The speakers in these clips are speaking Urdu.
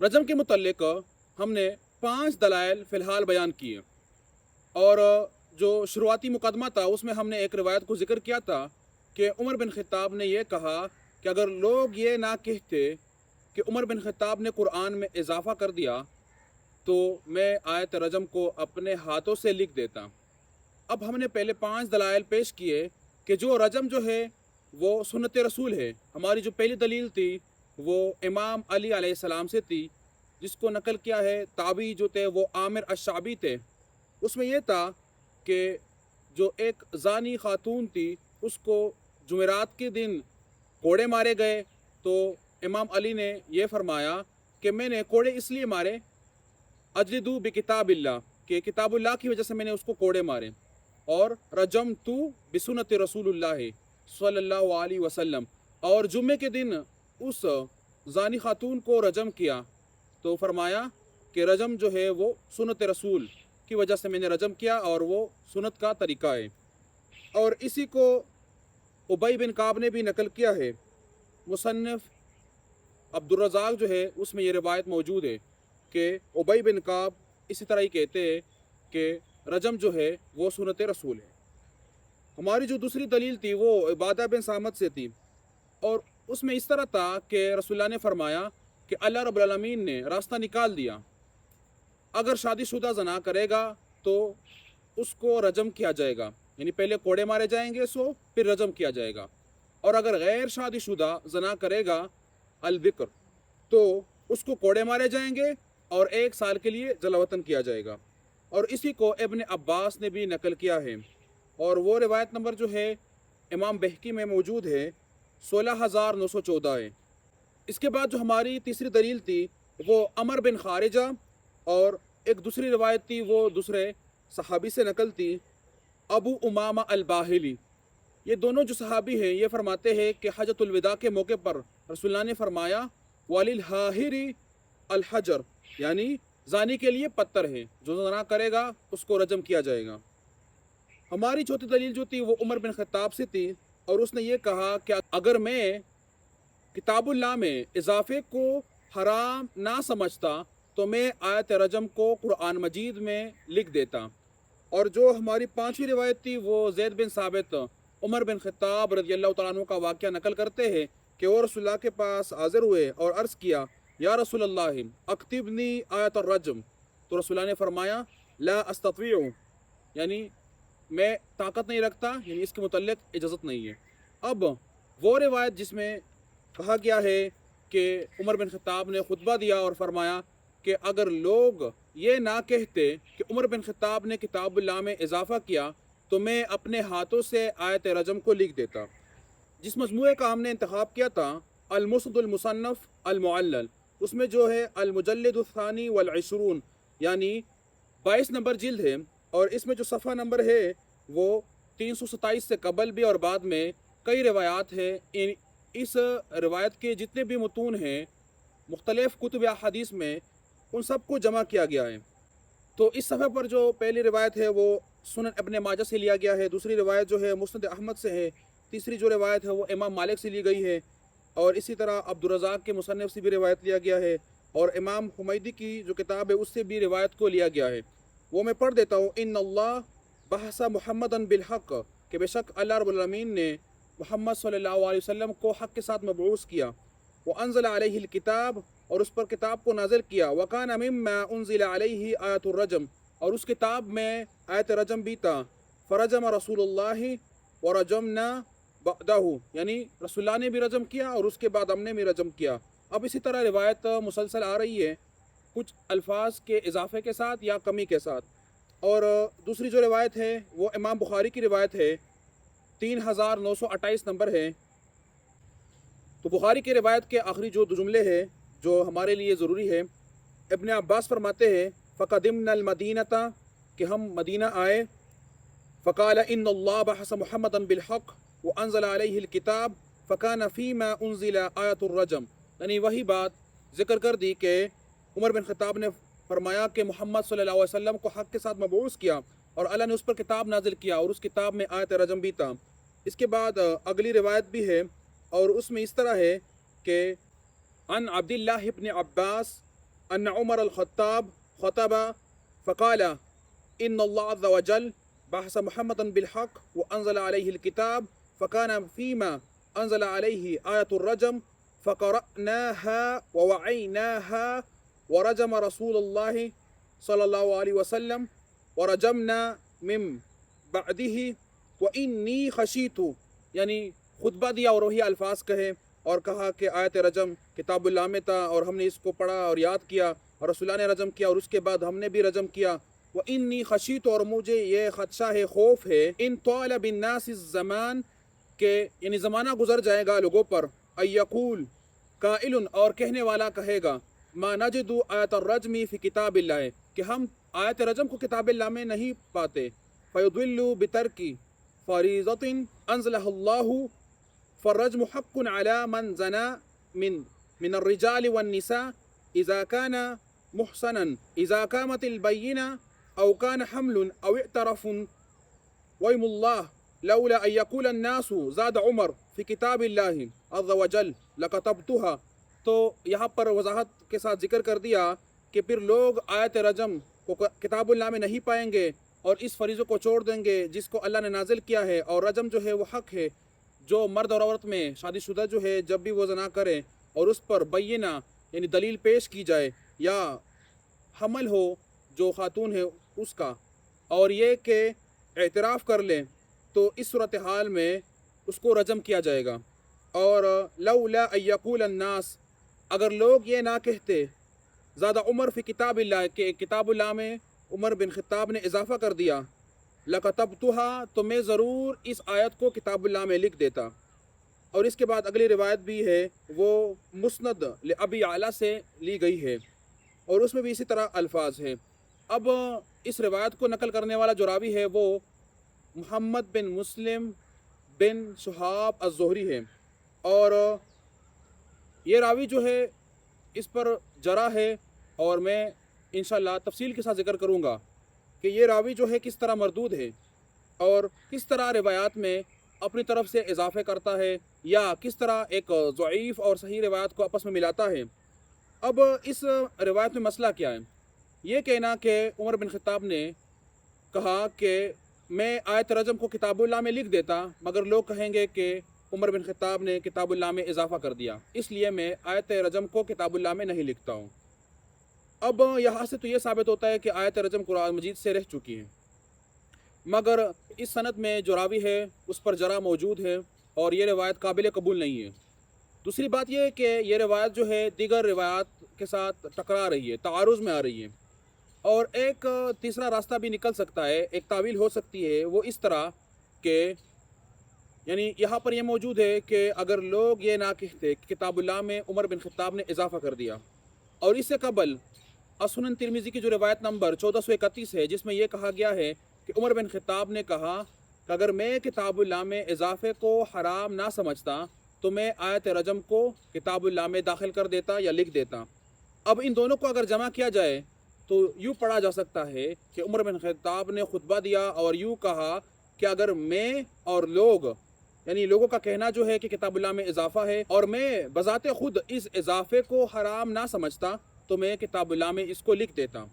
رجم کے متعلق ہم نے 5 دلائل فی الحال بیان کیے، اور جو شروعاتی مقدمہ تھا اس میں ہم نے ایک روایت کو ذکر کیا تھا کہ عمر بن خطاب نے یہ کہا کہ اگر لوگ یہ نہ کہتے کہ عمر بن خطاب نے قرآن میں اضافہ کر دیا تو میں آیت رجم کو اپنے ہاتھوں سے لکھ دیتا۔ اب ہم نے پہلے 5 دلائل پیش کیے کہ جو رجم جو ہے وہ سنت رسول ہے۔ ہماری جو پہلی دلیل تھی وہ امام علی علیہ السلام سے تھی، جس کو نقل کیا ہے تابعی جو تھے وہ عامر الشعبی تھے۔ اس میں یہ تھا کہ جو ایک زانی خاتون تھی اس کو جمعرات کے دن کوڑے مارے گئے، تو امام علی نے یہ فرمایا کہ میں نے کوڑے اس لیے مارے اجلدو بکتاب اللہ، کہ کتاب اللہ کی وجہ سے میں نے اس کو کوڑے مارے، اور رجم تو بسنت رسول اللہ صلی اللہ علیہ وسلم، اور جمعے کے دن اس زانی خاتون کو رجم کیا تو فرمایا کہ رجم جو ہے وہ سنت رسول کی وجہ سے میں نے رجم کیا اور وہ سنت کا طریقہ ہے۔ اور اسی کو ابی بن کعب نے بھی نقل کیا ہے۔ مصنف عبدالرزاق جو ہے اس میں یہ روایت موجود ہے کہ ابی بن کعب اسی طرح ہی کہتے ہیں کہ رجم جو ہے وہ سنت رسول ہے۔ ہماری جو دوسری دلیل تھی وہ عبادہ بن صامت سے تھی، اور اس میں اس طرح تھا کہ رسول اللہ نے فرمایا کہ اللہ رب العالمین نے راستہ نکال دیا، اگر شادی شدہ زنا کرے گا تو اس کو رجم کیا جائے گا، یعنی پہلے کوڑے مارے جائیں گے سو پھر رجم کیا جائے گا، اور اگر غیر شادی شدہ زنا کرے گا البکر تو اس کو کوڑے مارے جائیں گے اور 1 سال کے لیے جلا وطن کیا جائے گا۔ اور اسی کو ابن عباس نے بھی نقل کیا ہے، اور وہ روایت نمبر جو ہے امام بہقی میں موجود ہے 16914 ہے۔ اس کے بعد جو ہماری تیسری دلیل تھی وہ عمر بن خارجہ، اور ایک دوسری روایت تھی وہ دوسرے صحابی سے نقل تھی ابو امامہ الباہلی۔ یہ دونوں جو صحابی ہیں یہ فرماتے ہیں کہ حجۃ الوداع کے موقع پر رسول اللہ نے فرمایا وَلِلْحَاهِرِ الحجر، یعنی زانی کے لیے پتھر ہے، جو زنا کرے گا اس کو رجم کیا جائے گا۔ ہماری چوتھی دلیل جو تھی وہ عمر بن خطاب سے تھی، اور اس نے یہ کہا کہ اگر میں کتاب اللہ میں اضافے کو حرام نہ سمجھتا تو میں آیت رجم کو قرآن مجید میں لکھ دیتا۔ اور جو ہماری 5ویں روایت تھی وہ زید بن ثابت عمر بن خطاب رضی اللہ تعالیٰ عنہ کا واقعہ نقل کرتے ہیں کہ وہ رسول اللہ کے پاس حاضر ہوئے اور عرض کیا یا رسول اللہ اکتبنی آیت الرجم، تو رسول اللہ نے فرمایا لا استطیع، یعنی میں طاقت نہیں رکھتا، یعنی اس کے متعلق اجازت نہیں ہے۔ اب وہ روایت جس میں کہا گیا ہے کہ عمر بن خطاب نے خطبہ دیا اور فرمایا کہ اگر لوگ یہ نہ کہتے کہ عمر بن خطاب نے کتاب اللہ میں اضافہ کیا تو میں اپنے ہاتھوں سے آیت رجم کو لکھ دیتا۔ جس مجموعے کا ہم نے انتخاب کیا تھا المسند المصنف المعلل، اس میں جو ہے المجلد الثانی والعشرون، یعنی 22 نمبر جلد ہے، اور اس میں جو صفحہ نمبر ہے وہ 327 سے قبل بھی اور بعد میں کئی روایات ہیں۔ اس روایت کے جتنے بھی متون ہیں مختلف کتب احادیث میں ان سب کو جمع کیا گیا ہے۔ تو اس صفحے پر جو پہلی روایت ہے وہ سنن ابن ماجہ سے لیا گیا ہے، دوسری روایت جو ہے مسند احمد سے ہے، تیسری جو روایت ہے وہ امام مالک سے لی گئی ہے، اور اسی طرح عبدالرزاق کے مصنف سے بھی روایت لیا گیا ہے، اور امام حمیدی کی جو کتاب ہے اس سے بھی روایت کو لیا گیا ہے۔ وہ میں پڑھ دیتا ہوں۔ ان اللہ بحث محمدً بالحق، کہ بے شک اللہ رب العالمین نے محمد صلی اللہ علیہ وسلم کو حق کے ساتھ مبعوث کیا، وانزل علیہ الکتاب، اور اس پر کتاب کو نازل کیا، وکان مما انزل علیہ آیت الرجم، اور اس کتاب میں آیت رجم بھی تھا، فرجم رسول اللہ ورجمنا بعدہ، یعنی رسول اللہ نے بھی رجم کیا اور اس کے بعد ہم نے بھی رجم کیا۔ اب اسی طرح روایت مسلسل آ رہی ہے، کچھ الفاظ کے اضافے کے ساتھ یا کمی کے ساتھ۔ اور دوسری جو روایت ہے وہ امام بخاری کی روایت ہے، 3928 نمبر ہے۔ تو بخاری کی روایت کے آخری جو 2 جملے ہیں جو ہمارے لیے ضروری ہے، ابن عباس فرماتے ہیں فقدمنا المدینۃ، کہ ہم مدینہ آئے، فقال ان اللہ بحث محمدا بالحق وانزل علیہ الکتاب فکان فیما انزل آیت الرجم، یعنی وہی بات ذکر کر دی کہ عمر بن خطاب نے فرمایا کہ محمد صلی اللہ علیہ وسلم کو حق کے ساتھ مبعوث کیا اور اللہ نے اس پر کتاب نازل کیا اور اس کتاب میں آیت رجم بھی تھا۔ اس کے بعد اگلی روایت بھی ہے، اور اس میں اس طرح ہے کہ عن عبداللہ ابن عباس أن عمر الخطاب خطب فقال إن الله عز وجل بعث محمدا بالحق وأنزل عليه الكتاب فكان فيما أنزل عليه آية الرجم فقرأناها ووعيناها ورجم رسول الله صلى الله عليه وسلم ورجمنا من بعده وإني خشيت، یعنی خطبہ دیا اور وہی الفاظ کہے اور کہا کہ آیت رجم کتاب اللہ میں تھا اور ہم نے اس کو پڑھا اور یاد کیا اور رسول اللہ نے رجم کیا اور اس کے بعد ہم نے بھی رجم کیا. وَإِنِّي خَشِيتُ، اور مجھے یہ خدشہ ہے، خوف ہے، ان طال بالناس الزمان، کہ یعنی زمانہ گزر جائے گا لوگوں پر، أَن يَقُول قائل، اور کہنے والا کہے گا، ما نجد آیت الرجم فی کتاب اللہ، کہ ہم آیت رجم کو کتاب اللہ میں نہیں پاتے. فَيُضِلُّ بِتَرْكِ فَرِيضَةٍ أَنزَلَهَا اللَّهُ فالرجم حق على من زنى من الرجال والنساء إذا كان محصنا إذا قامت البينة أو كان حمل أو اعترف ويم الله لولا أن يقول الناس زاد عمر في كتاب الله عز وجل لكتبتها. تو یہاں پر وضاحت کے ساتھ ذکر کر دیا کہ پھر لوگ آیت رجم کو کتاب اللہ میں نہیں پائیں گے اور اس فریضے کو چھوڑ دیں گے جس کو اللہ نے نازل کیا ہے، اور رجم جو ہے وہ حق ہے. جو مرد اور عورت میں شادی شدہ جو ہے جب بھی وہ زنا کرے اور اس پر بینہ یعنی دلیل پیش کی جائے یا حمل ہو جو خاتون ہے اس کا، اور یہ کہ اعتراف کر لیں، تو اس صورتحال میں اس کو رجم کیا جائے گا. اور لولا ان یقول الناس، اگر لوگ یہ نہ کہتے زیادہ عمر فی کتاب اللہ، کہ کتاب اللہ میں عمر بن خطاب نے اضافہ کر دیا، لَكَتَبْتُهَا، تو میں ضرور اس آیت کو کتاب اللہ میں لکھ دیتا. اور اس کے بعد اگلی روایت بھی ہے، وہ مسند لأبی اعلیٰ سے لی گئی ہے اور اس میں بھی اسی طرح الفاظ ہیں. اب اس روایت کو نقل کرنے والا جو راوی ہے وہ محمد بن مسلم بن شہاب الزہری ہے، اور یہ راوی جو ہے اس پر جرح ہے، اور میں انشاءاللہ تفصیل کے ساتھ ذکر کروں گا کہ یہ راوی جو ہے کس طرح مردود ہے اور کس طرح روایات میں اپنی طرف سے اضافے کرتا ہے یا کس طرح ایک ضعیف اور صحیح روایت کو آپس میں ملاتا ہے. اب اس روایت میں مسئلہ کیا ہے؟ یہ کہنا کہ عمر بن خطاب نے کہا کہ میں آیت رجم کو کتاب اللہ میں لکھ دیتا، مگر لوگ کہیں گے کہ عمر بن خطاب نے کتاب اللہ میں اضافہ کر دیا، اس لیے میں آیت رجم کو کتاب اللہ میں نہیں لکھتا ہوں. اب یہاں سے تو یہ ثابت ہوتا ہے کہ آیت رجم قرآن مجید سے رہ چکی ہے، مگر اس سند میں جو راوی ہے اس پر جرح موجود ہے اور یہ روایت قابل قبول نہیں ہے. دوسری بات یہ ہے کہ یہ روایت جو ہے دیگر روایات کے ساتھ ٹکرا رہی ہے، تعارض میں آ رہی ہے. اور ایک تیسرا راستہ بھی نکل سکتا ہے، ایک تعویل ہو سکتی ہے، وہ اس طرح کہ یعنی یہاں پر یہ موجود ہے کہ اگر لوگ یہ نہ کہتے کہ کتاب اللہ میں عمر بن خطاب نے اضافہ کر دیا، اور اس سے قبل سنن ترمذی کی جو روایت نمبر 1431 ہے جس میں یہ کہا گیا ہے کہ عمر بن خطاب نے کہا کہ اگر میں کتاب اللہ میں اضافے کو حرام نہ سمجھتا تو میں آیت رجم کو کتاب اللہ میں داخل کر دیتا یا لکھ دیتا. اب ان دونوں کو اگر جمع کیا جائے تو یوں پڑھا جا سکتا ہے کہ عمر بن خطاب نے خطبہ دیا اور یوں کہا کہ اگر میں اور لوگ یعنی لوگوں کا کہنا جو ہے کہ کتاب اللہ میں اضافہ ہے اور میں بذات خود اس اضافے کو حرام نہ سمجھتا تو میں کتاب اللہ میں اس کو لکھ دیتا.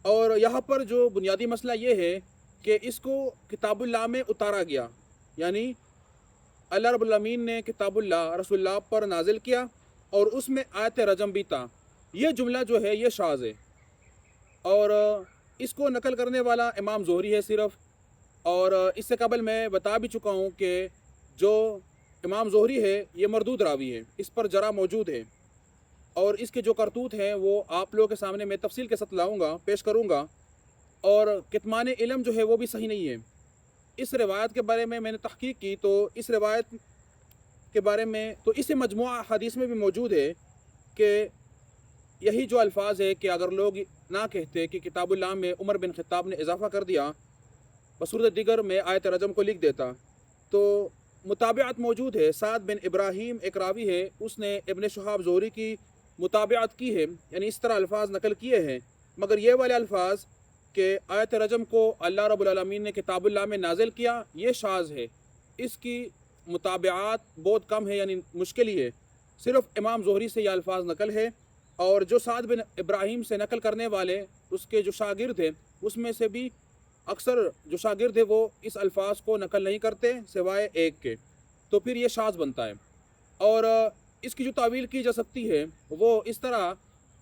اور یہاں پر جو بنیادی مسئلہ یہ ہے کہ اس کو کتاب اللہ میں اتارا گیا، یعنی اللہ رب العالمین نے کتاب اللہ رسول اللہ پر نازل کیا اور اس میں آیت رجم بھی تھا. یہ جملہ جو ہے یہ شاذ ہے اور اس کو نقل کرنے والا امام زہری ہے صرف. اور اس سے قبل میں بتا بھی چکا ہوں کہ جو امام زہری ہے یہ مردود راوی ہے، اس پر جرح موجود ہے اور اس کے جو کرتوت ہیں وہ آپ لوگوں کے سامنے میں تفصیل کے ساتھ لاؤں گا، پیش کروں گا. اور کتمان علم جو ہے وہ بھی صحیح نہیں ہے. اس روایت کے بارے میں نے تحقیق کی تو اس روایت کے بارے میں تو اسے مجموعہ حدیث میں بھی موجود ہے کہ یہی جو الفاظ ہے کہ اگر لوگ نہ کہتے کہ کتاب اللہ میں عمر بن خطاب نے اضافہ کر دیا بصورت دیگر میں آیت رجم کو لکھ دیتا، تو متابعت موجود ہے. سعد بن ابراہیم ایک راوی ہے، اس نے ابن شہاب زہری کی متابعت کی ہے، یعنی اس طرح الفاظ نقل کیے ہیں، مگر یہ والے الفاظ کہ آیت رجم کو اللہ رب العالمین نے کتاب اللہ میں نازل کیا یہ شاذ ہے. اس کی متابعات بہت کم ہے، یعنی مشکل ہی ہے. صرف امام زہری سے یہ الفاظ نقل ہے اور جو سعد بن ابراہیم سے نقل کرنے والے اس کے جو شاگرد ہیں اس میں سے بھی اکثر جو شاگرد ہیں وہ اس الفاظ کو نقل نہیں کرتے سوائے ایک کے، تو پھر یہ شاذ بنتا ہے۔ اور اس کی جو تعویل کی جا سکتی ہے وہ اس طرح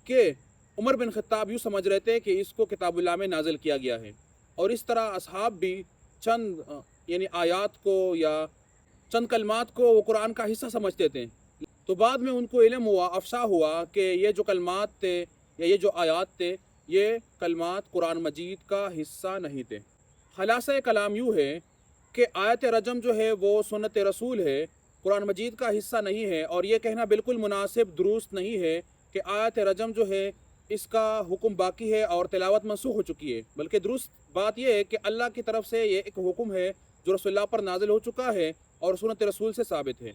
کہ عمر بن خطاب یوں سمجھ رہے تھے کہ اس کو کتاب اللہ میں نازل کیا گیا ہے، اور اس طرح اصحاب بھی چند یعنی آیات کو یا چند کلمات کو وہ قرآن کا حصہ سمجھتے تھے، تو بعد میں ان کو علم ہوا، افشا ہوا کہ یہ جو کلمات تھے یا یہ جو آیات تھے یہ کلمات قرآن مجید کا حصہ نہیں تھے۔ خلاصہ کلام یوں ہے کہ آیت رجم جو ہے وہ سنت رسول ہے، قرآن مجید کا حصہ نہیں ہے، اور یہ کہنا بالکل مناسب درست نہیں ہے کہ آیت رجم جو ہے اس کا حکم باقی ہے اور تلاوت منسوخ ہو چکی ہے، بلکہ درست بات یہ ہے کہ اللہ کی طرف سے یہ ایک حکم ہے جو رسول اللہ پر نازل ہو چکا ہے اور سنت رسول سے ثابت ہے۔